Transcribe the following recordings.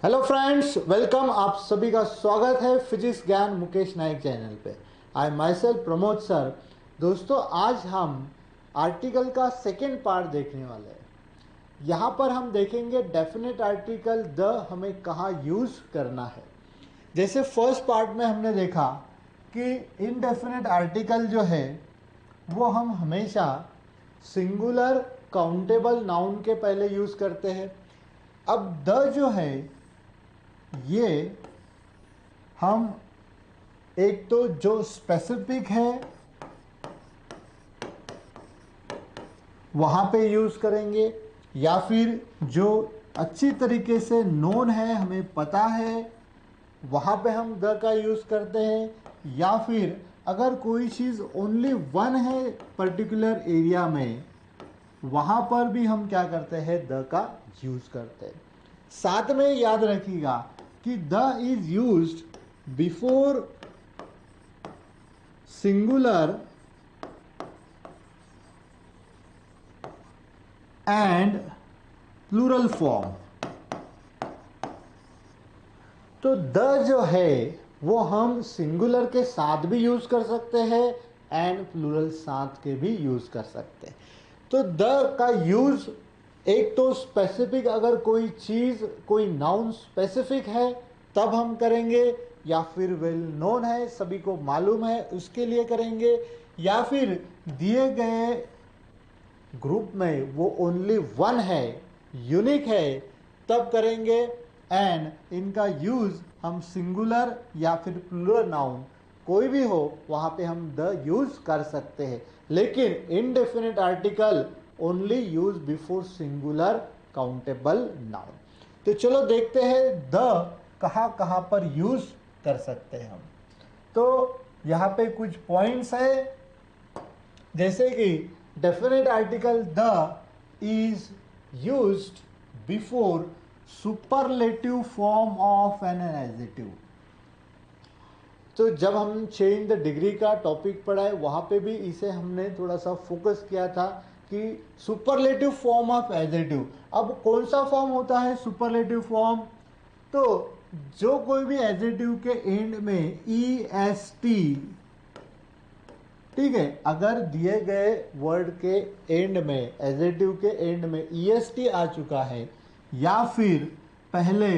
Hello friends, welcome. आप सभी का स्वागत है फिजिक्स ज्ञान मुकेश नायक चैनल पे। आई माई सेल्फ प्रमोद सर। दोस्तों, आज हम आर्टिकल का सेकेंड पार्ट देखने वाले हैं। यहाँ पर हम देखेंगे डेफिनेट आर्टिकल द हमें कहाँ यूज़ करना है। जैसे फर्स्ट पार्ट में हमने देखा कि इनडेफिनेट आर्टिकल जो है वो हम हमेशा सिंगुलर काउंटेबल नाउन के पहले यूज़ करते हैं। अब द जो है ये हम एक तो जो स्पेसिफिक है वहाँ पे यूज़ करेंगे, या फिर जो अच्छी तरीके से नोन है, हमें पता है, वहाँ पे हम द का यूज़ करते हैं। या फिर अगर कोई चीज़ ओनली वन है पर्टिकुलर एरिया में, वहाँ पर भी हम क्या करते हैं, द का यूज़ करते हैं। साथ में याद रखिएगा कि the is used before singular and plural form. तो द जो है वो हम सिंगुलर के साथ भी यूज कर सकते हैं एंड प्लूरल साथ के भी यूज कर सकते हैं। तो द का यूज एक तो स्पेसिफिक, अगर कोई चीज कोई नाउन स्पेसिफिक है तब हम करेंगे, या फिर वेल नोन है, सभी को मालूम है, उसके लिए करेंगे, या फिर दिए गए ग्रुप में वो ओनली वन है, यूनिक है, तब करेंगे। एंड इनका यूज हम सिंगुलर या फिर प्लूरल नाउन कोई भी हो वहाँ पे हम द यूज कर सकते हैं। लेकिन indefinite article only use before singular countable noun. तो चलो देखते हैं द कहाँ कहाँ पर यूज कर सकते हैं हम। तो यहाँ पे कुछ पॉइंट्स है, जैसे कि definite article the is used before superlative form of an adjective. तो जब हम चेंज द डिग्री का टॉपिक पढ़ा है वहाँ पे भी इसे हमने थोड़ा सा फोकस किया था कि सुपरलेटिव फॉर्म ऑफ एडजेक्टिव। अब कौन सा फॉर्म होता है सुपरलेटिव फॉर्म? तो जो कोई भी एडजेक्टिव के एंड में EST, ठीक है, अगर दिए गए वर्ड के एंड में, एडजेक्टिव के एंड में EST आ चुका है या फिर पहले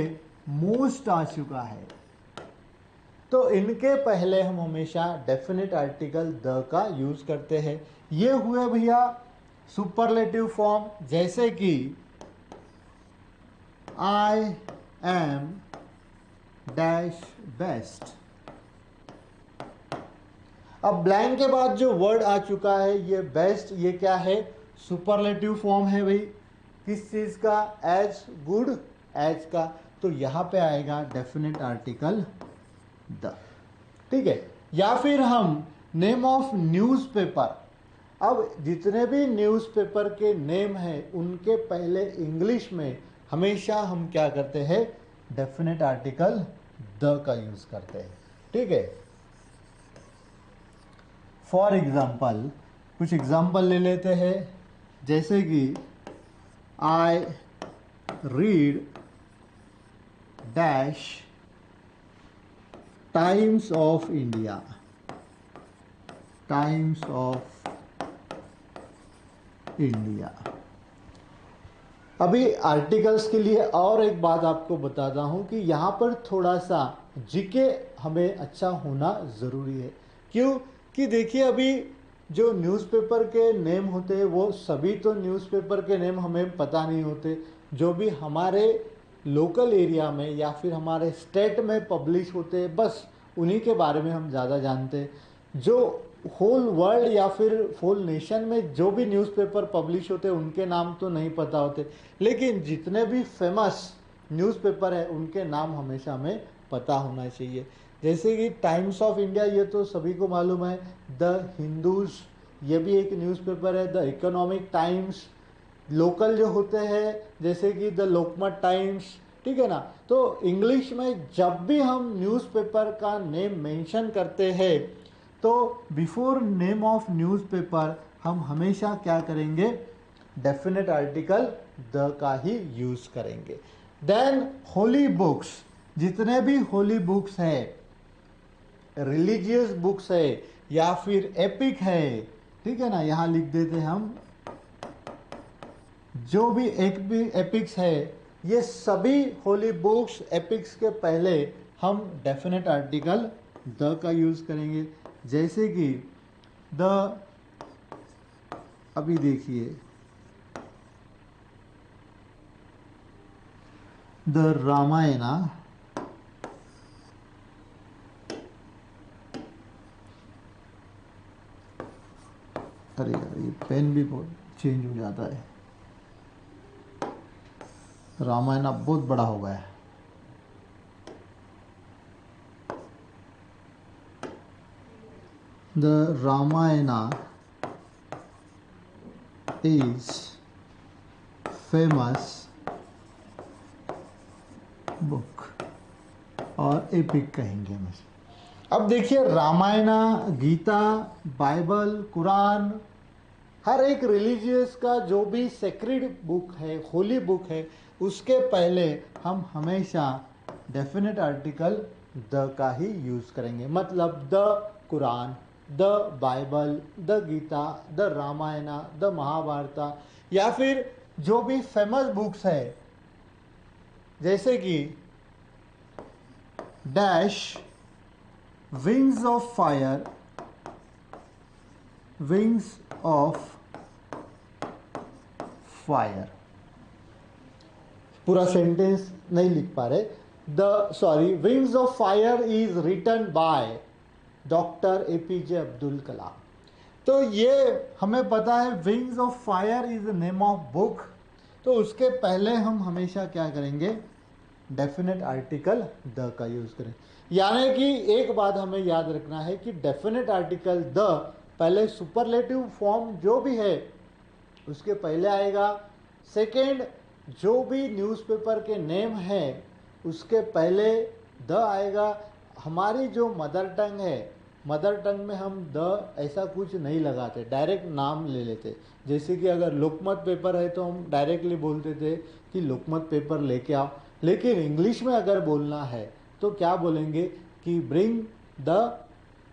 मोस्ट आ चुका है, तो इनके पहले हम हमेशा डेफिनेट आर्टिकल द का यूज करते हैं। ये हुए भैया सुपरलेटिव फॉर्म, जैसे कि आई एम डैश बेस्ट। अब ब्लैंक के बाद जो वर्ड आ चुका है ये बेस्ट, ये क्या है, सुपरलेटिव फॉर्म है भाई, किस चीज का, एज गुड, एज का। तो यहां पे आएगा डेफिनेट आर्टिकल द, ठीक है। या फिर हम नेम ऑफ न्यूज़पेपर, अब जितने भी न्यूज़पेपर के नेम हैं उनके पहले इंग्लिश में हमेशा हम क्या करते हैं, डेफिनेट आर्टिकल द का यूज करते हैं, ठीक है। फॉर एग्जाम्पल कुछ एग्जाम्पल ले लेते हैं, जैसे कि I read dash times of India, times of India. अभी आर्टिकल्स के लिए और एक बात आपको बताता हूं कि यहाँ पर थोड़ा सा जीके हमें अच्छा होना ज़रूरी है। क्यों कि देखिए, अभी जो न्यूज़पेपर के नेम होते हैं वो सभी तो न्यूज़पेपर के नेम हमें पता नहीं होते। जो भी हमारे लोकल एरिया में या फिर हमारे स्टेट में पब्लिश होते हैं बस उन्हीं के बारे में हम ज़्यादा जानते हैं। जो होल वर्ल्ड या फिर होल नेशन में जो भी न्यूज़पेपर पब्लिश होते हैं उनके नाम तो नहीं पता होते, लेकिन जितने भी फेमस न्यूज़पेपर है उनके नाम हमेशा हमें पता होना चाहिए। जैसे कि टाइम्स ऑफ इंडिया, ये तो सभी को मालूम है। द हिंदूज, ये भी एक न्यूज़पेपर है। द इकोनॉमिक टाइम्स, लोकल जो होते हैं जैसे कि द लोकमत टाइम्स, ठीक है ना। तो इंग्लिश में जब भी हम न्यूज़पेपर का नेम मेंशन करते हैं तो बिफोर नेम ऑफ न्यूज़पेपर हम हमेशा क्या करेंगे, डेफिनेट आर्टिकल द का ही यूज़ करेंगे। देन होली बुक्स, जितने भी होली बुक्स है, रिलीजियस बुक्स है या फिर एपिक है, ठीक है ना, यहां लिख देते हम, जो भी एपिक्स है, ये सभी होली बुक्स एपिक्स के पहले हम डेफिनेट आर्टिकल द का यूज करेंगे। जैसे कि द, अभी देखिए, द रामायणा अरे यार ये पेन भी बहुत चेंज हो जाता है, रामायणा बहुत बड़ा हो गया है। The Ramayana is famous book, और एपिक कहेंगे हम इसे। अब देखिए, रामायणा, गीता, बाइबल, कुरान, हर एक रिलीजियस का जो भी सेक्रेड बुक है, होली बुक है, उसके पहले हम हमेशा डेफिनेट आर्टिकल द का ही यूज करेंगे। मतलब the Quran, the Bible, the Gita, the Ramayana, the Mahabharat, या फिर जो भी फेमस बुक्स है, जैसे कि dash Wings of Fire, Wings of Fire, पूरा सेंटेंस नहीं लिख पा रहे, Wings of Fire is written by doctor APJ Abdul Kalam. तो ये हमें पता है, Wings of Fire is the name of book, तो उसके पहले हम हमेशा क्या करेंगे, डेफिनेट आर्टिकल द का यूज करें। यानी कि एक बात हमें याद रखना है कि डेफिनेट आर्टिकल द पहले सुपरलेटिव फॉर्म जो भी है उसके पहले आएगा। सेकेंड, जो भी न्यूज़पेपर के नेम है उसके पहले द आएगा। हमारी जो मदर टंग है, मदर टंग में हम द ऐसा कुछ नहीं लगाते, डायरेक्ट नाम ले लेते। जैसे कि अगर लोकमत पेपर है तो हम डायरेक्टली बोलते थे कि लोकमत पेपर लेके आओ, लेकिन इंग्लिश में अगर बोलना है तो क्या बोलेंगे कि ब्रिंग द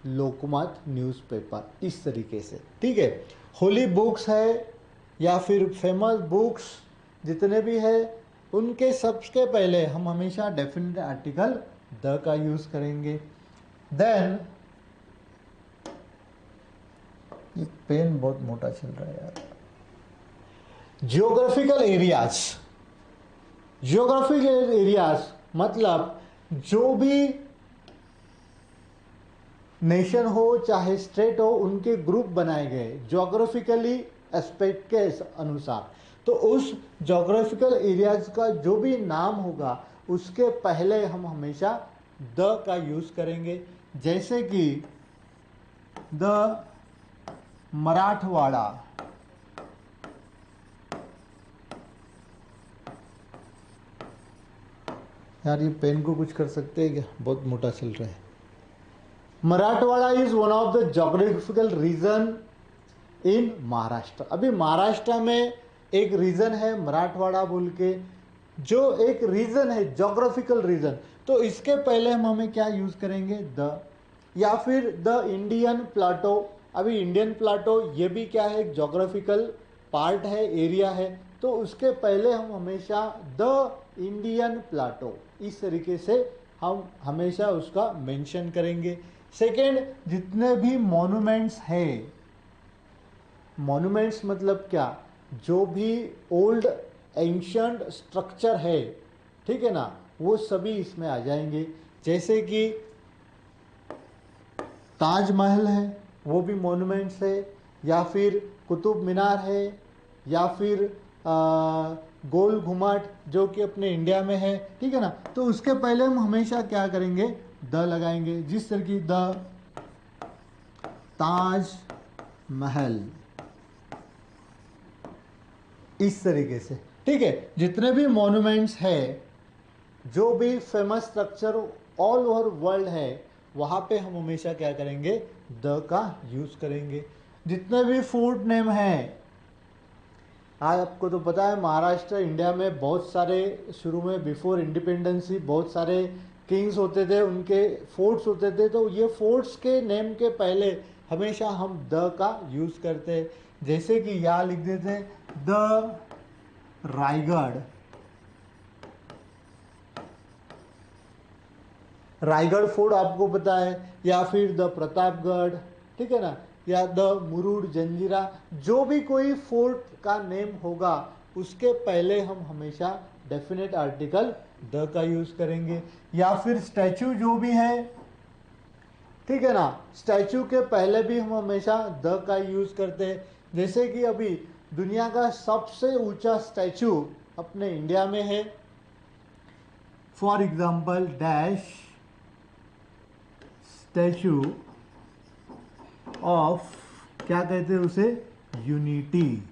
लोकमत न्यूज़पेपर, इस तरीके से, ठीक है। होली बुक्स है या फिर फेमस बुक्स जितने भी है, उनके सबसे पहले हम हमेशा डेफिनेट आर्टिकल द का यूज करेंगे। देन ये पेन बहुत मोटा चल रहा है यार। जियोग्राफिकल एरियाज, जियोग्राफिकल एरियाज मतलब जो भी नेशन हो चाहे स्टेट हो, उनके ग्रुप बनाए गए ज्योग्राफिकली एस्पेक्ट के अनुसार। तो उस ज्योग्राफिकल एरियाज का जो भी नाम होगा उसके पहले हम हमेशा द का यूज करेंगे। जैसे कि द मराठवाड़ा, यार ये पेन को कुछ कर सकते हैं क्या, बहुत मोटा चल रहा है। Marathwada is one of the geographical region in Maharashtra. अभी महाराष्ट्र में एक रीजन है मराठवाड़ा बोल के, जो एक रीजन है ज्योग्राफिकल रीजन, तो इसके पहले हम हमें क्या यूज करेंगे, द। या फिर द इंडियन प्लाटो। अभी इंडियन प्लाटो ये भी क्या है, ज्योग्राफिकल पार्ट है, एरिया है, तो उसके पहले हम हमेशा द इंडियन प्लाटो, इस तरीके से हम हमेशा उसका मेंशन करेंगे। सेकेंड, जितने भी मॉन्यूमेंट्स है, मॉन्यूमेंट्स मतलब क्या, जो भी ओल्ड एंशंट स्ट्रक्चर है, ठीक है ना, वो सभी इसमें आ जाएंगे। जैसे कि ताजमहल है, वो भी मॉन्यूमेंट्स है, या फिर कुतुब मीनार है, या फिर गोल घुमट जो कि अपने इंडिया में है, ठीक है ना। तो उसके पहले हम हमेशा क्या करेंगे, द लगाएंगे। जिस तरह की द ताज महल, इस तरीके से, ठीक है। जितने भी मॉन्यूमेंट्स है, जो भी famous structure all over world है, वहाँ पे हम हमेशा क्या करेंगे, द का यूज करेंगे। जितने भी फूड नेम है, आज आपको तो पता है महाराष्ट्र इंडिया में बहुत सारे शुरू में बिफोर इंडिपेंडेंस ही बहुत सारे किंग्स होते थे, उनके फोर्ट्स होते थे, तो ये फोर्ट्स के नेम के पहले हमेशा हम द का यूज़ करते हैं। जैसे कि यहाँ लिख देते द रायगढ़, रायगढ़ फोर्ट आपको पता है, या फिर द प्रतापगढ़, ठीक है ना, या द मुरुड जंजीरा, जो भी कोई फोर्ट का नेम होगा उसके पहले हम हमेशा डेफिनेट आर्टिकल द का यूज करेंगे। या फिर स्टैचू जो भी है, ठीक है ना, स्टैचू के पहले भी हम हमेशा द का यूज करते हैं। जैसे कि अभी दुनिया का सबसे ऊंचा स्टैचू अपने इंडिया में है, for example dash statue of, क्या कहते हैं उसे, यूनिटी।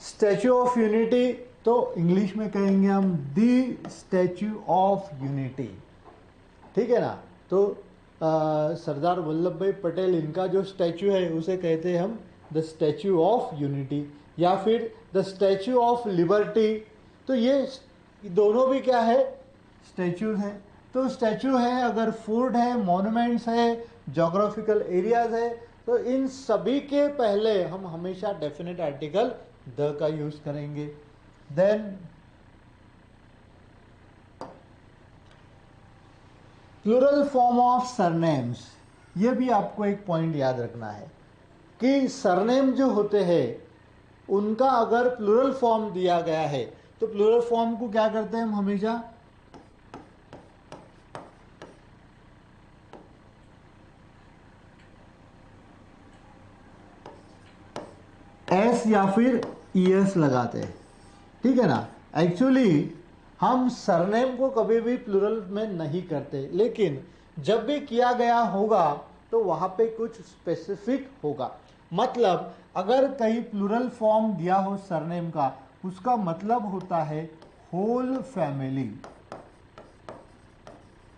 स्टैचू ऑफ यूनिटी तो इंग्लिश में कहेंगे हम दी स्टैचू ऑफ यूनिटी, ठीक है ना। तो सरदार वल्लभ भाई पटेल, इनका जो स्टैचू है उसे कहते हैं हम द स्टैचू ऑफ यूनिटी, या फिर द स्टैचू ऑफ लिबर्टी। तो ये दोनों भी क्या है, स्टैचूज हैं। तो स्टैचू है, अगर फोर्ट है, मॉन्यूमेंट्स है, जोग्राफिकल एरियाज है, तो इन सभी के पहले हम हमेशा डेफिनेट आर्टिकल द का यूज करेंगे। Then plural form of surnames, ये भी आपको एक पॉइंट याद रखना है कि सरनेम जो होते हैं उनका अगर प्लूरल फॉर्म दिया गया है तो प्लूरल फॉर्म को क्या करते हैं हम हमेशा एस या फिर ईएस लगाते हैं, ठीक है ना। एक्चुअली हम सरनेम को कभी भी प्लूरल में नहीं करते, लेकिन जब भी किया गया होगा तो वहां पे कुछ स्पेसिफिक होगा। मतलब अगर कहीं प्लूरल फॉर्म दिया हो सरनेम का, उसका मतलब होता है होल फैमिली,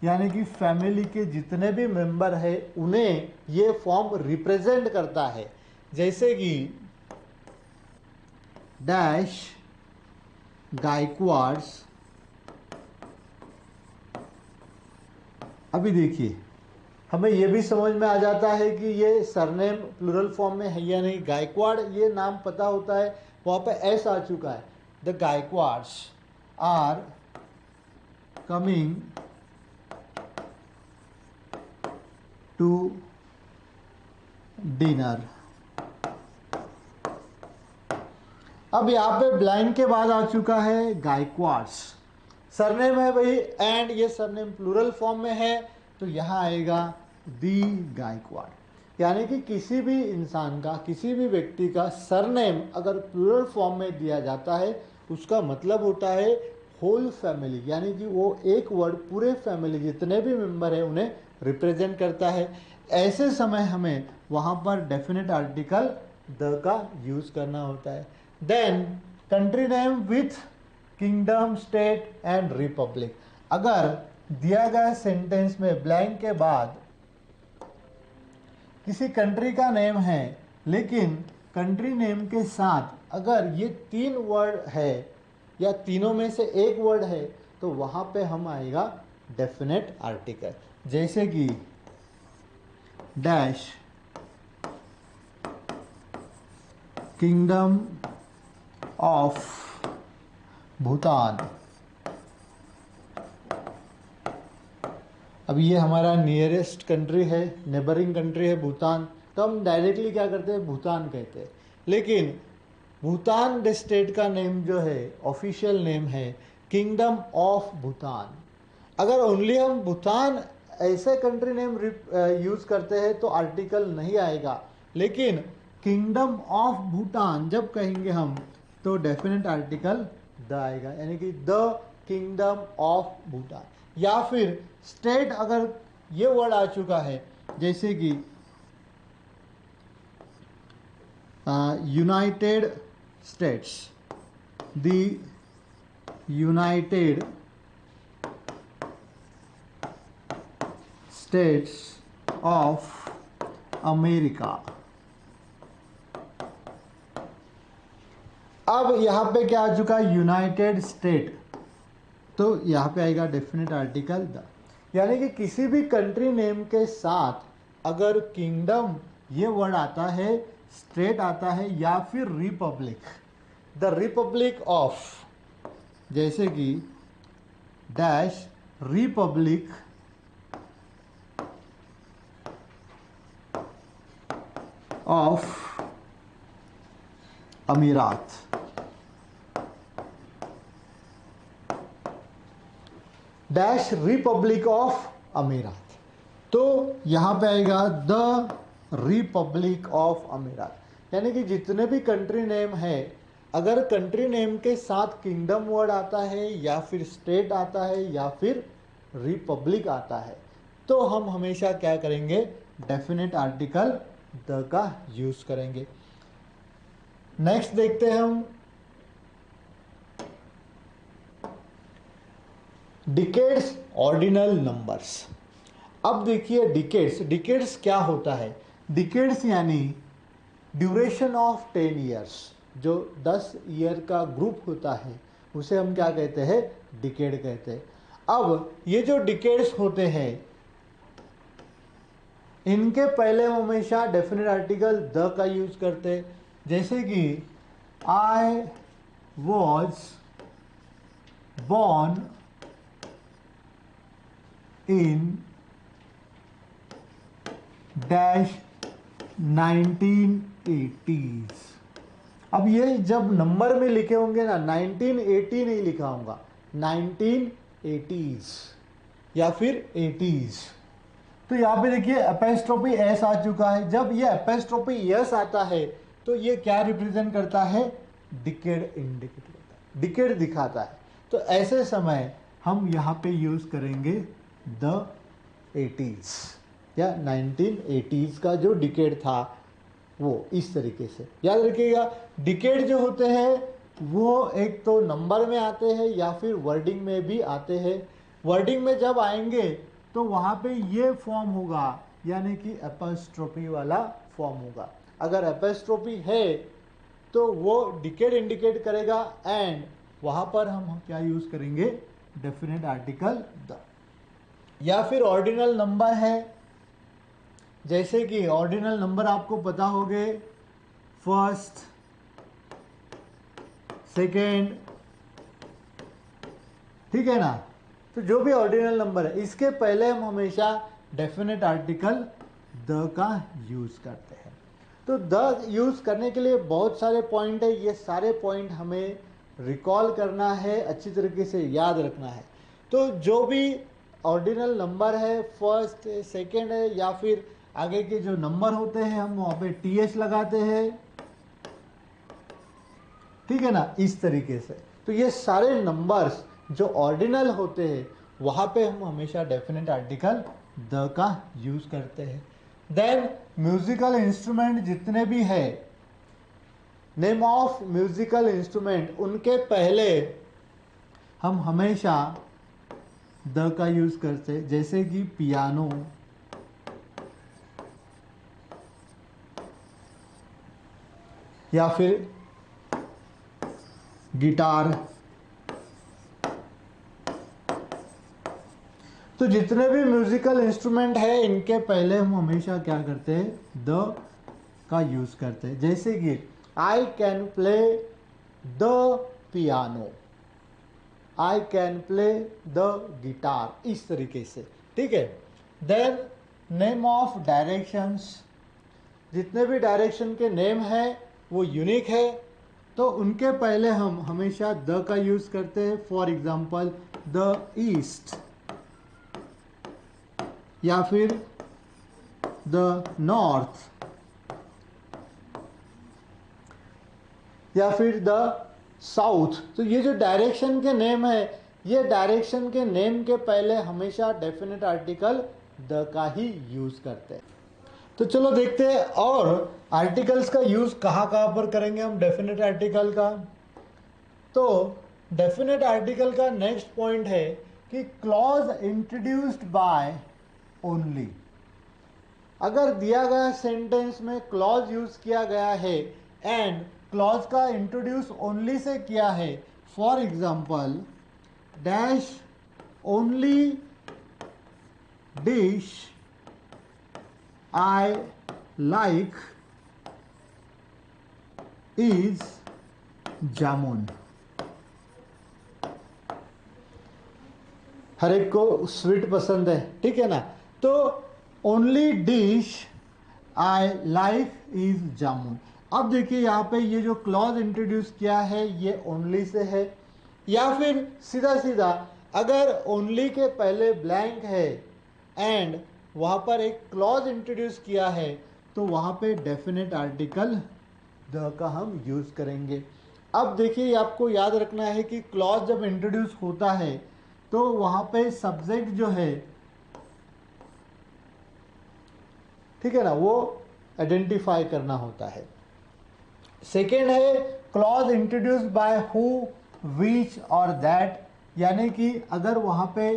यानी कि फैमिली के जितने भी मेंबर है उन्हें ये फॉर्म रिप्रेजेंट करता है। जैसे कि डैश गायकवाड्स, अभी देखिए हमें यह भी समझ में आ जाता है कि ये सरनेम प्लूरल फॉर्म में है या नहीं। गायकवाड़ ये नाम पता होता है, वहाँ पे एस आ चुका है, the Gaikwads are coming to dinner. अब यहाँ पे ब्लाइंड के बाद आ चुका है गायकवाड्स, सरनेम है भाई, एंड ये सरनेम प्लूरल फॉर्म में है तो यहाँ आएगा दी गायकवाड। यानी कि किसी भी इंसान का, किसी भी व्यक्ति का सरनेम अगर प्लूरल फॉर्म में दिया जाता है उसका मतलब होता है होल फैमिली, यानी कि वो एक वर्ड पूरे फैमिली जितने भी मेंबर हैं उन्हें रिप्रेजेंट करता है। ऐसे समय हमें वहाँ पर डेफिनेट आर्टिकल द का यूज करना होता है। Then country name with kingdom, state and republic. अगर दिया गया सेंटेंस में ब्लैंक के बाद किसी कंट्री का नेम है, लेकिन कंट्री नेम के साथ अगर ये 3 वर्ड है या तीनों में से एक वर्ड है तो वहां पे हम आएगा डेफिनेट आर्टिकल। जैसे कि डैश किंगडम ऑफ भूटान। अब ये हमारा नियरेस्ट कंट्री है, नेबरिंग कंट्री है भूटान, तो हम डायरेक्टली क्या करते हैं, भूटान कहते हैं। लेकिन भूटान स्टेट का नेम जो है, ऑफिशियल नेम है किंगडम ऑफ भूटान। अगर ओनली हम भूटान ऐसे कंट्री नेम यूज करते हैं तो आर्टिकल नहीं आएगा, लेकिन किंगडम ऑफ भूटान जब कहेंगे हम तो डेफिनेट आर्टिकल द आएगा, यानी कि द किंगडम ऑफ भूटान। या फिर स्टेट अगर ये वर्ड आ चुका है, जैसे कि United states, the United states of America, अब यहाँ पे क्या आ चुका है, यूनाइटेड स्टेट, तो यहाँ पे आएगा डेफिनेट आर्टिकल द। यानी कि किसी भी कंट्री नेम के साथ अगर किंगडम ये वर्ड आता है, स्टेट आता है, या फिर रिपब्लिक, द रिपब्लिक ऑफ, जैसे कि डैश रिपब्लिक ऑफ अमीरात, डैश रिपब्लिक ऑफ अमीरात, तो यहाँ पे आएगा द रिपब्लिक ऑफ अमीरात। यानी कि जितने भी कंट्री नेम है, अगर कंट्री नेम के साथ किंगडम वर्ड आता है, या फिर स्टेट आता है, या फिर रिपब्लिक आता है, तो हम हमेशा क्या करेंगे, डेफिनेट आर्टिकल द का यूज करेंगे। नेक्स्ट देखते हैं हम डिकेड्स ऑर्डिनल नंबर्स। अब देखिए डिकेड्स क्या होता है। डिकेड्स यानी ड्यूरेशन ऑफ 10 ईयर्स, जो 10 ईयर का ग्रुप होता है उसे हम क्या कहते हैं, डिकेड कहते हैं। अब ये जो डिकेड्स होते हैं, इनके पहले हम हमेशा डेफिनेट आर्टिकल द का यूज करते हैं। जैसे कि I was born in dash 1980s। अब ये जब नंबर में लिखे होंगे ना, 1980 नहीं लिखा होगा, 1980s या फिर 80s। तो यहाँ पे देखिए एपेस्ट्रोफी एस आ चुका है। जब ये एपेस्ट्रोफी एस आता है तो ये क्या रिप्रेजेंट करता है, डिकेड इंडिकेट करता है, डिकेड दिखाता है। तो ऐसे समय हम यहाँ पे यूज करेंगे द 80s या 1980s का जो डिकेड था वो इस तरीके से याद रखिएगा। डिकेड जो होते हैं वो एक तो नंबर में आते हैं या फिर वर्डिंग में भी आते हैं। वर्डिंग में जब आएंगे तो वहाँ पे ये फॉर्म होगा, यानी कि एपोस्ट्रोफी वाला फॉर्म होगा। अगर एपोस्ट्रोफी है तो वो डिकेड इंडिकेट करेगा, एंड वहाँ पर हम क्या यूज़ करेंगे, डेफिनेट आर्टिकल द। या फिर ऑर्डिनल नंबर है, जैसे कि ऑर्डिनल नंबर आपको पता होंगे, फर्स्ट, सेकेंड, ठीक है ना। तो जो भी ऑर्डिनल नंबर है इसके पहले हम हमेशा डेफिनेट आर्टिकल द का यूज करते हैं। तो द यूज करने के लिए बहुत सारे पॉइंट है, ये सारे पॉइंट हमें रिकॉल करना है, अच्छी तरीके से याद रखना है। तो जो भी ऑर्डिनल नंबर है, फर्स्ट है, सेकेंड है, या फिर आगे के जो नंबर होते हैं हम वहाँ पे टीएच लगाते हैं, ठीक है ना, इस तरीके से। तो ये सारे नंबर्स जो ऑर्डिनल होते हैं वहाँ पे हम हमेशा डेफिनेट आर्टिकल द का यूज करते हैं। देन म्यूजिकल इंस्ट्रूमेंट जितने भी है, नेम ऑफ म्यूजिकल इंस्ट्रूमेंट, उनके पहले हम हमेशा द का यूज करते हैं। जैसे कि पियानो, या फिर गिटार। तो जितने भी म्यूजिकल इंस्ट्रूमेंट है इनके पहले हम हमेशा क्या करते हैं, द का यूज करते हैं। जैसे कि I can play the piano, I can play the guitar, इस तरीके से, ठीक है। देन नेम ऑफ डायरेक्शंस, जितने भी डायरेक्शन के नेम है वो यूनिक है, तो उनके पहले हम हमेशा द का यूज करते हैं। फॉर एग्जाम्पल द ईस्ट, या फिर द नॉर्थ, या फिर द साउथ। तो ये जो डायरेक्शन के नेम है, ये डायरेक्शन के नेम के पहले हमेशा डेफिनेट आर्टिकल द का ही यूज करते हैं। तो चलो देखते हैं और आर्टिकल्स का यूज कहाँ कहाँ पर करेंगे हम डेफिनेट आर्टिकल का। तो डेफिनेट आर्टिकल का नेक्स्ट पॉइंट है कि क्लॉज इंट्रोड्यूस्ड बाय ओनली। अगर दिया गया सेंटेंस में क्लॉज यूज किया गया है एंड क्लॉज का इंट्रोड्यूस ओनली से किया है, for example dash only dish I like is jamun. हर एक को स्वीट पसंद है, ठीक है ना। तो only dish I like is jamun. अब देखिए यहाँ पे ये जो क्लॉज इंट्रोड्यूस किया है ये ओनली से है, या फिर सीधा सीधा अगर ओनली के पहले ब्लैंक है एंड वहाँ पर एक क्लॉज इंट्रोड्यूस किया है तो वहाँ पे डेफिनेट आर्टिकल द का हम यूज़ करेंगे। अब देखिए आपको याद रखना है कि क्लॉज जब इंट्रोड्यूस होता है तो वहाँ पे सब्जेक्ट जो है, ठीक है ना, वो आइडेंटिफाई करना होता है। सेकेंड है क्लॉज इंट्रोड्यूस बाय हु, विच और दैट, यानी कि अगर वहाँ पे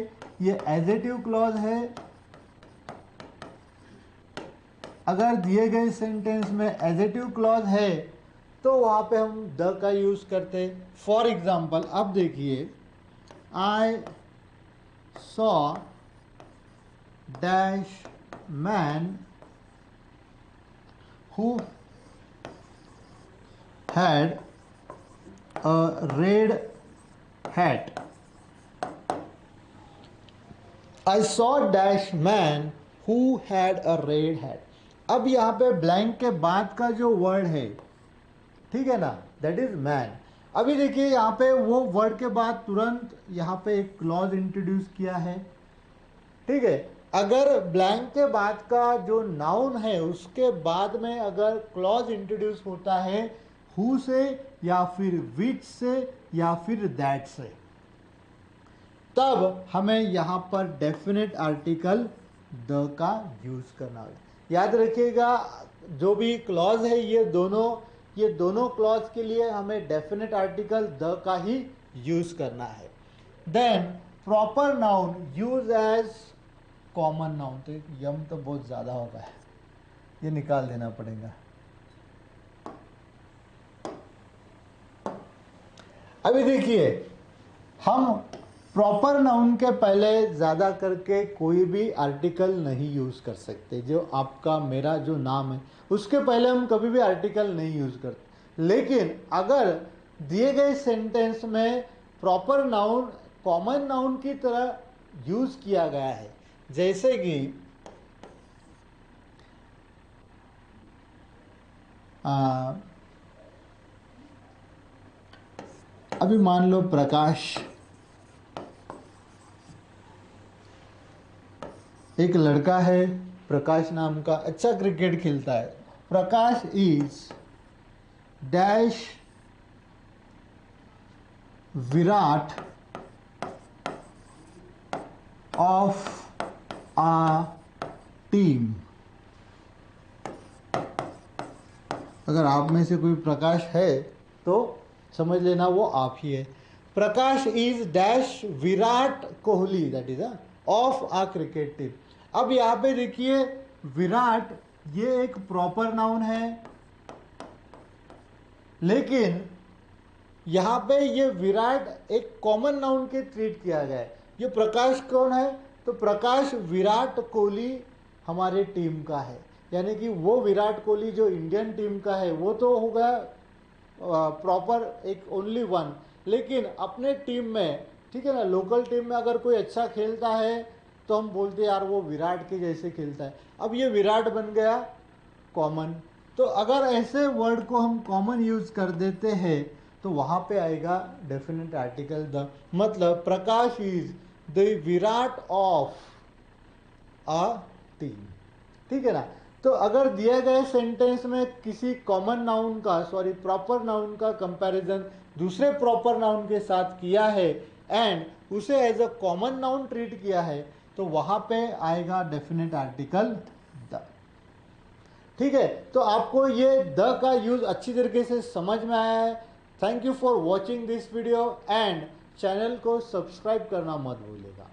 ये एजेटिव क्लॉज है, अगर दिए गए सेंटेंस में एजेटिव क्लॉज है तो वहाँ पे हम द का यूज़ करते हैं। फॉर एग्जाम्पल अब देखिए, I saw dash man who had a red hat. I saw dash man who had a red hat. अब यहाँ पे ब्लैंक के बाद का जो वर्ड है, ठीक है ना, दैट इज मैन। अभी देखिए यहाँ पे वो वर्ड के बाद तुरंत यहाँ पे एक क्लॉज इंट्रोड्यूस किया है, ठीक है। अगर ब्लैंक के बाद का जो नाउन है उसके बाद में अगर क्लॉज इंट्रोड्यूस होता है हु से या फिर विच से या फिर दैट से, तब हमें यहाँ पर डेफिनेट आर्टिकल द का यूज करना है। याद रखिएगा जो भी क्लॉज है ये दोनों क्लॉज के लिए हमें डेफिनेट आर्टिकल द का ही यूज करना है। Then proper noun use as common noun, तो यम तो बहुत ज़्यादा होगा, ये निकाल देना पड़ेगा। अभी देखिए हम प्रॉपर नाउन के पहले ज़्यादा करके कोई भी आर्टिकल नहीं यूज़ कर सकते। जो आपका मेरा जो नाम है उसके पहले हम कभी भी आर्टिकल नहीं यूज़ करते। लेकिन अगर दिए गए सेंटेंस में प्रॉपर नाउन कॉमन नाउन की तरह यूज़ किया गया है, जैसे कि अभी मान लो प्रकाश, एक लड़का है प्रकाश नाम का, अच्छा क्रिकेट खेलता है। Prakash is dash Virat of a team. अगर आप में से कोई प्रकाश है तो समझ लेना वो आप ही है। Prakash is dash Virat Kohli, that is of a cricket team. अब यहाँ पे देखिए विराट ये एक प्रॉपर नाउन है, लेकिन यहाँ पे ये विराट एक कॉमन नाउन के ट्रीट किया गया है। ये प्रकाश कौन है? तो प्रकाश विराट कोहली हमारे टीम का है, यानी कि वो विराट कोहली जो इंडियन टीम का है वो तो होगा प्रॉपर एक ओनली वन, लेकिन अपने टीम में, ठीक है ना, लोकल टीम में अगर कोई अच्छा खेलता है तो हम बोलते हैं यार वो विराट के जैसे खेलता है। अब ये विराट बन गया कॉमन, तो अगर ऐसे वर्ड को हम कॉमन यूज कर देते हैं तो वहाँ पे आएगा डेफिनेट आर्टिकल द, मतलब Prakash is the Virat of a team, ठीक है ना। तो अगर दिए गए सेंटेंस में किसी कॉमन नाउन का, प्रॉपर नाउन का कंपैरिजन दूसरे प्रॉपर नाउन के साथ किया है एंड उसे as a common noun treat किया है तो वहाँ पे आएगा डेफिनेट आर्टिकल द, ठीक है। तो आपको ये द का यूज अच्छी तरीके से समझ में आया है। Thank you for watching this video and channel को सब्सक्राइब करना मत भूलिएगा।